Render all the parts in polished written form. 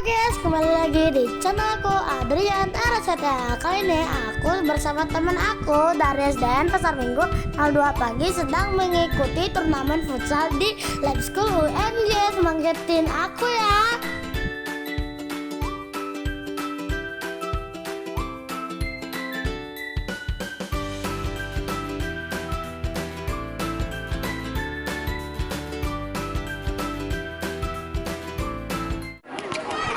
guys, kembali lagi di channel aku Adrian Araseta. Kali ini aku bersama teman aku dari SDN Pasar Minggu 02 pagi sedang mengikuti turnamen futsal di Lab School UMJ. Semangatin aku ya.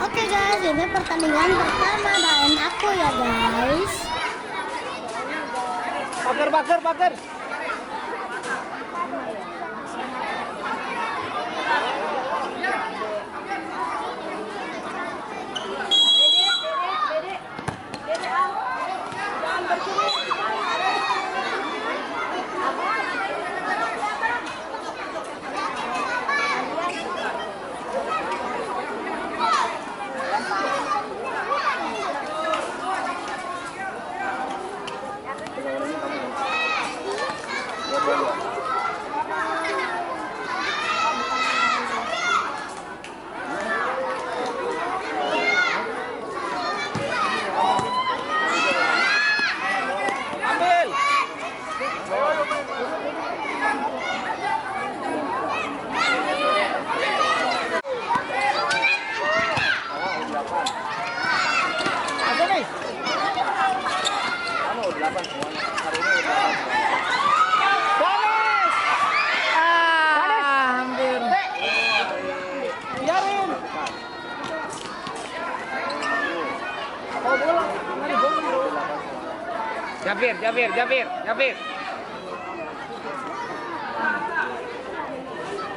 Oke guys, ini pertandingan pertama dan aku ya guys. Bakar.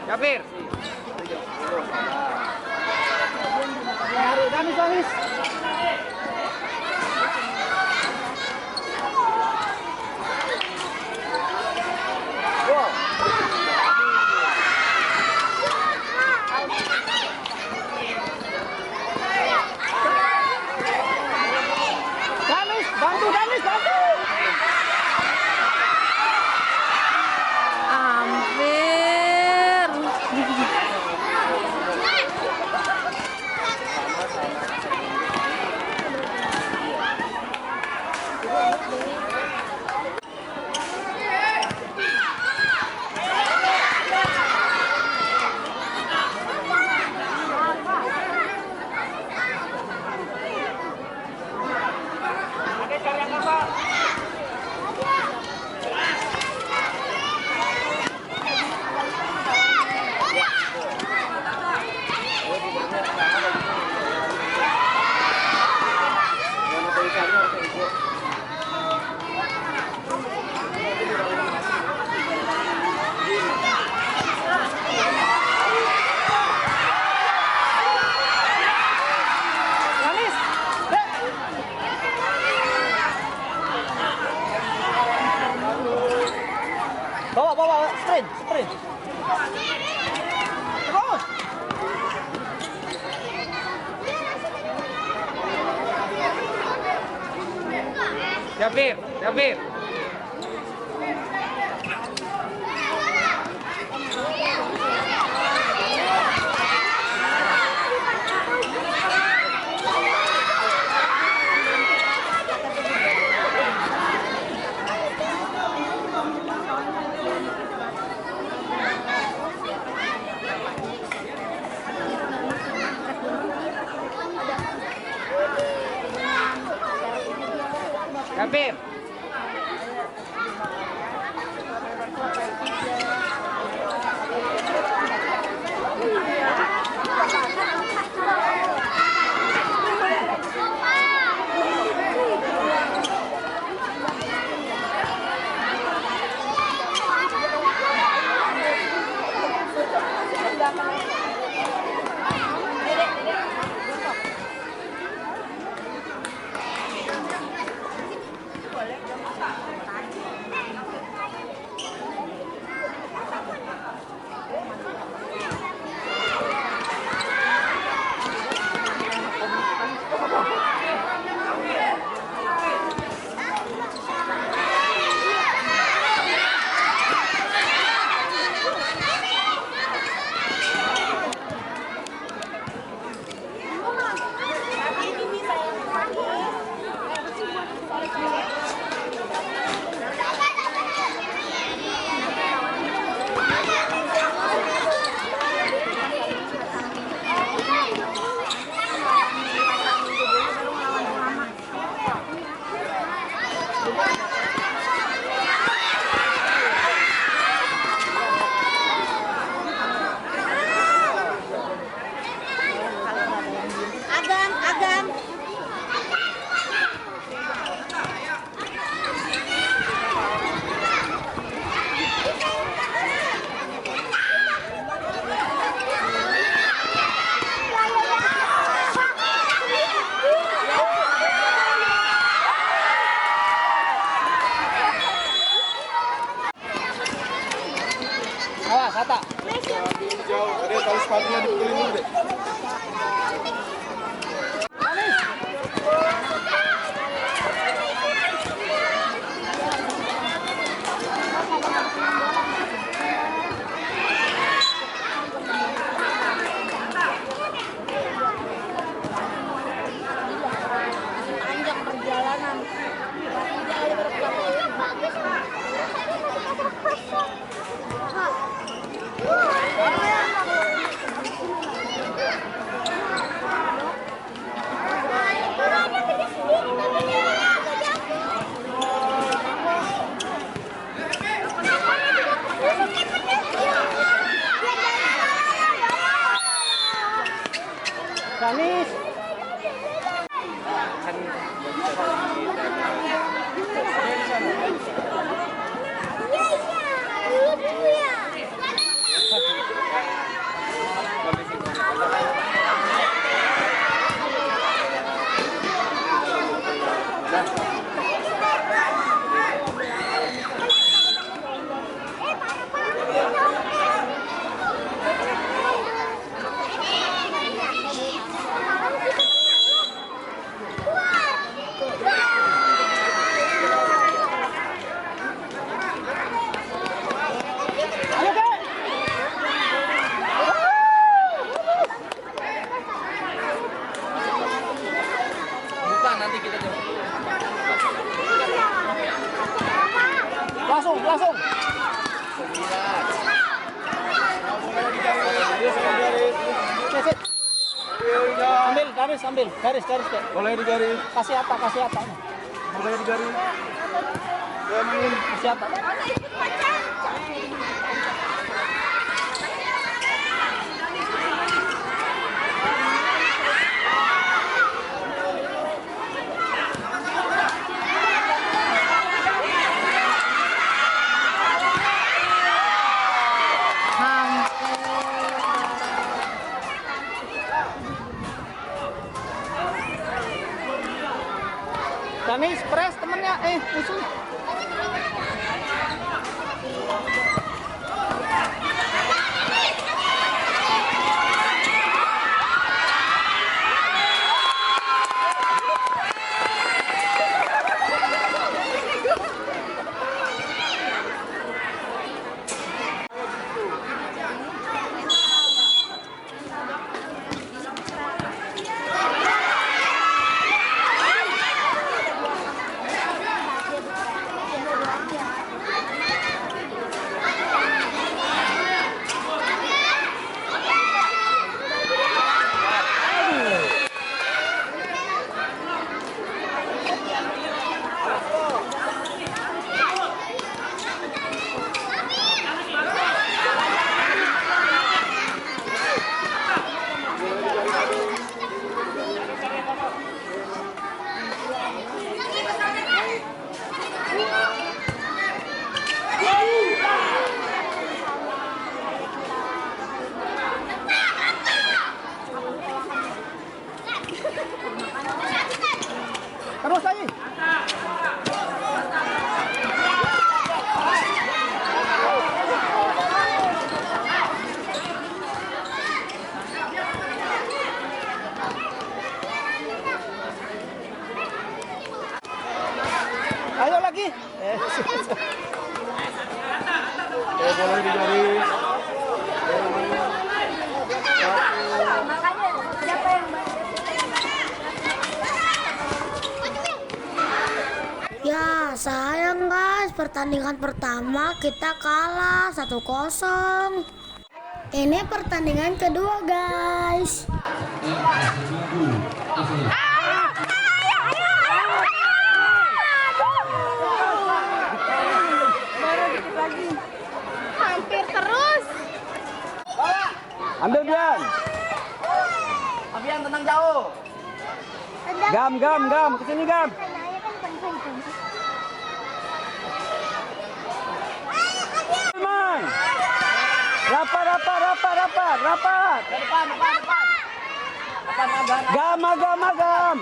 Jabir. Danis. Bantu. Bawa, sprint. Terus. Jabir. Jabir. Tanis. Langsung. Ambil, garis. Boleh digaris. Kasih apa? Boleh digaris. Ya main. Kasih apa? Tanis, press temennya, musuh. Terus lagi. Ayo lagi. Boleh digaris. Ya, sayang guys, pertandingan pertama kita kalah 1-0. Ini pertandingan kedua guys. Hampir terus. Ambil Bian. Abian tenang jauh. Gam, kesini Gam. Man. Rapat. Ke depan. Agam.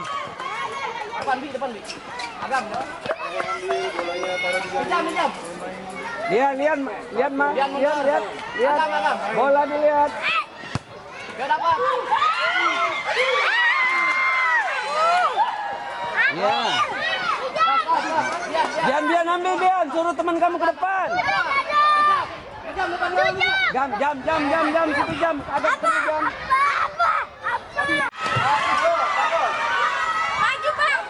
Depan, Bi. Agam, ya. Bolanya taruh di garis. Pinjam. Lihat, Ma. Lihat. Agam. Bola dilihat. Gak dapat. Ya. Bian ambil Bian, suruh teman kamu ke depan. Jam, situ jam, ada satu jam. Maju Bang,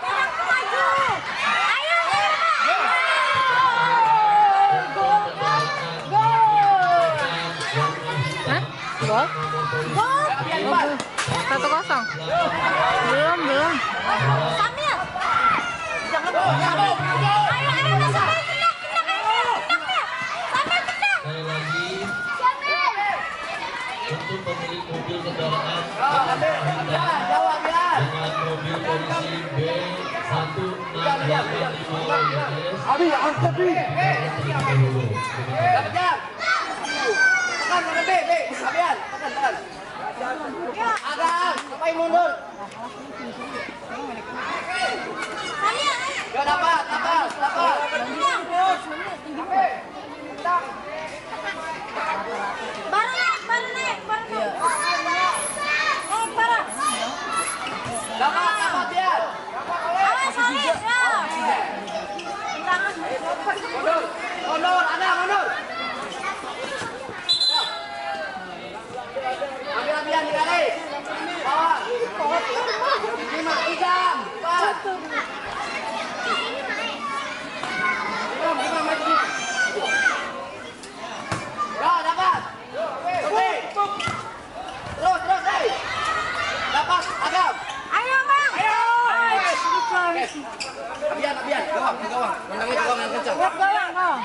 maju. Ayo. Gol. 1-0. Belum. Samir. Jangan bola. Ayo, Samir kena. Samir kena. Sekali lagi Samir. untuk pemilik mobil kendaraan Jauh. Abi, angkat Bi. Dapat jam. Tekan, B. Abian, tekan. Agam, ngapain mundur? Ya dapat. Baru naik. Parah. Dapat Bian. Awas, Salih, ya. Mundur, ada mundur. Ambil Abian dikali. Bawah. 5, 3, 4. 5 maju. Ya, dapat. Oke. Terus, hey. Dapat, Agam. Ayo, Bang. Abian, gawang. Mandangnya gawang yang kencang. Lihat gawang, kau.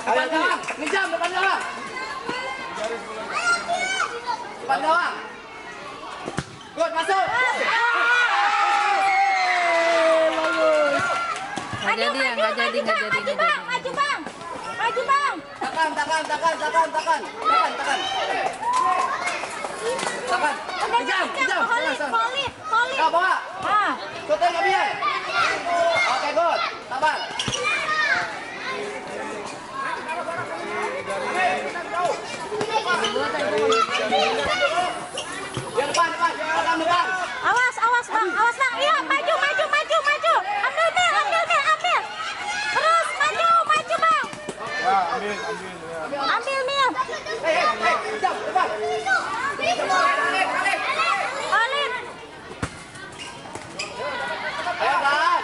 Depan gawang, ngejam depan gawang. Depan gawang. Good, masuk. Nggak jadi. Maju, Bang. Tekan. Kejam. Solid. Ya, bawa. Ah. Syuting Abian. Oke, good. Sabar. Ya, depan. Awas, Bang. Iya, maju. Ambil Mil. Terus maju, Bang. Ya, ambil. Ambil Mil. Kejam, depan. Solid. Ayo, pelan.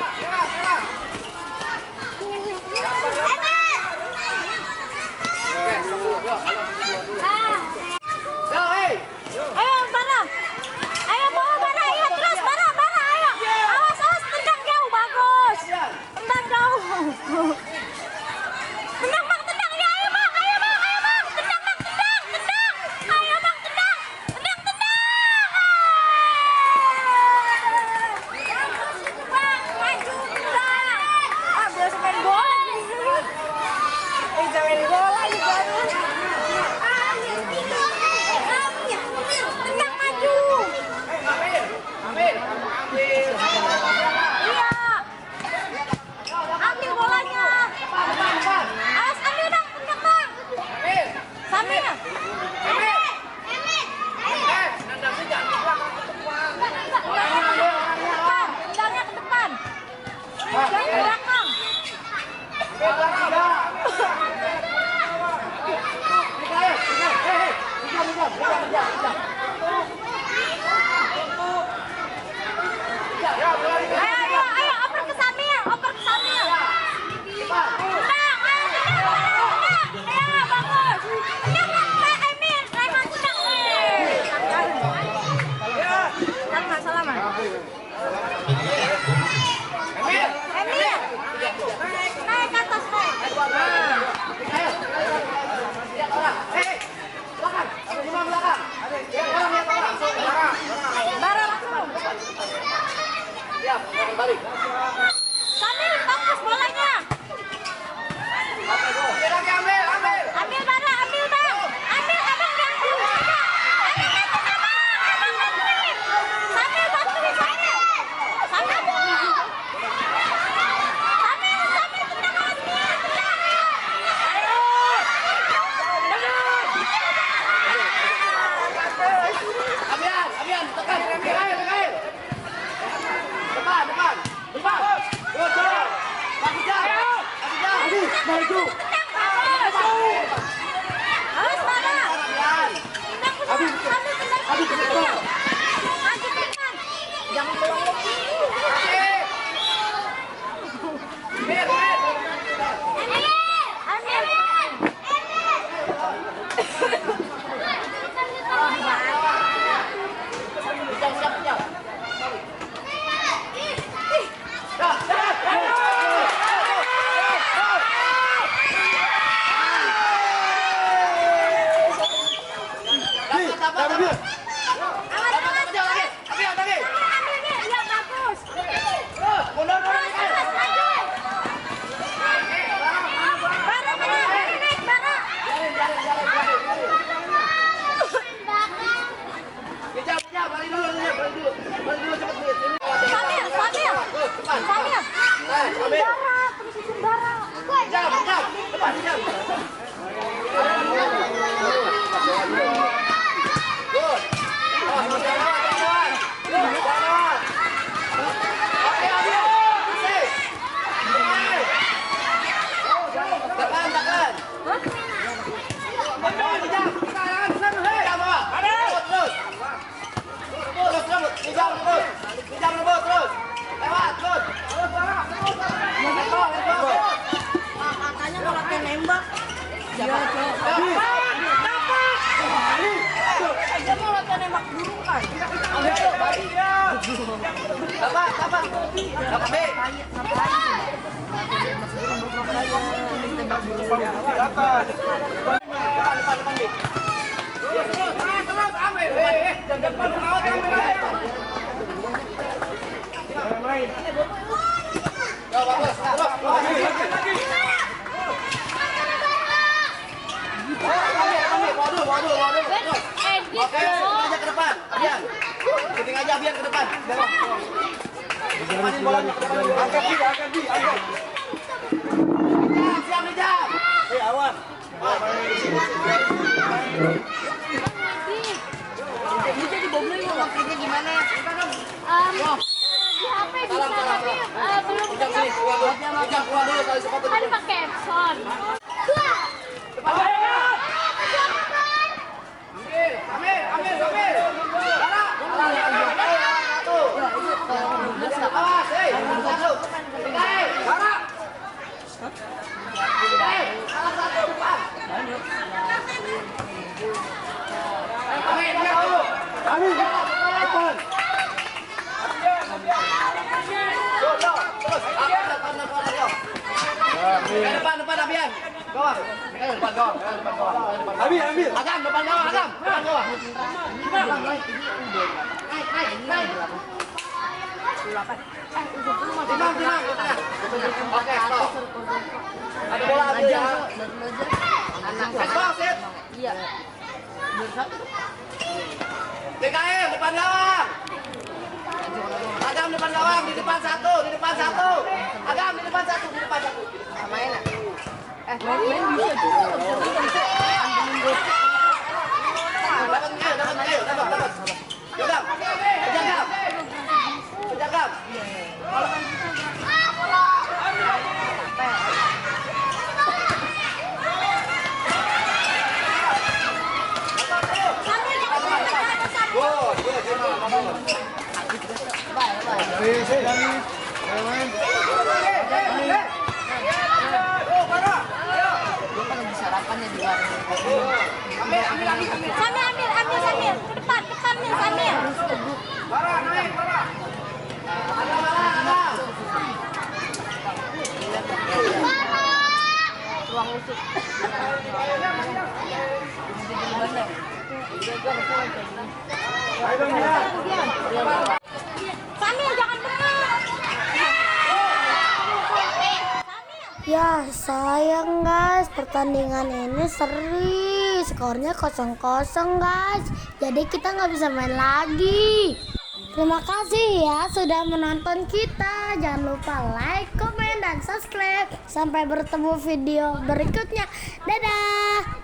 Yo, hey. Ayo, Bara. Ayo, bawa Bara. Ayo, terus Bara. Ayo. Awas, tendang jauh. Bagus. Tendang jauh. Tendang, Bang. Ya, ayo, Bang. Tendang, Bang. Ayo, Bang, tendang. Bang, maju, tendang. Biasa main bola. Bisa main bola nih baru. Tendang, maju. Ambil. Iya. Ambil bolanya. Awas, ambil Bang, tendang Bang. Sambil. Tendangnya ke depan. Jangan ke belakang. Ayo, oper ke Samil. Tendang, ayo tendang. Ayo, bagus. Tendang, Emil. Raihan tendang. Salaman. Emil. Naik ke atas, naik. Bara langsung. Balik. Sambil tangkis bolanya. Ambil Bara, ambil Bang. Ambil Abang ganggu. Ambil Abang bantuin. Sambil bantuin saya. Sambil tendang lagi. Ayo. Abian, tekan. Depan. Jam rebut terus. Lewat terus. Terus Bara. Katanya mau latihan nembak. Iya, Cok. Dia mau latihan nembak dulu kan. Dapat. B. Dapat. Depan B. Terus ambil. Depan awat ambil. Main. Ya bagus. Terus. Ambil. Bawa dulu. Oke, aja ke depan. Bian. Keting aja Bian ke depan. Depanin bolanya ke depan. Angkat. Siap nih jam. Awan. Ini jadi bobling mau waktunya gimana? Di HP bisa tapi belum bisa. Jam keluar dulu kali sepatu. Tadi pakai Epson. Ambil. Bara. Awas, satu. Bara. Salah satu depan. Ambil. Depan. Terus. Depan Abian. Gawang. Depan gawang. Ambil. Agam depan gawang, Depan gawang. Naik. Timang. Oke, stop. Ada bola ambil ya. Set. Iya. DKM depan gawang. Agam depan gawang, di depan satu. Agam di depan satu. Main ya? Main bisa juga. Dapat. Penjaga. Sarapannya di luar. Ambil lagi. Sambil. Ke depan nih Sambil. Bara, naik. Ada. Ruang usuk. Sambil jangan benar. Ya sayang guys, pertandingan ini seri, skornya 0-0 guys. Jadi kita nggak bisa main lagi. Terima kasih ya sudah menonton kita. Jangan lupa like, komen, dan subscribe. Sampai bertemu video berikutnya. Dadah.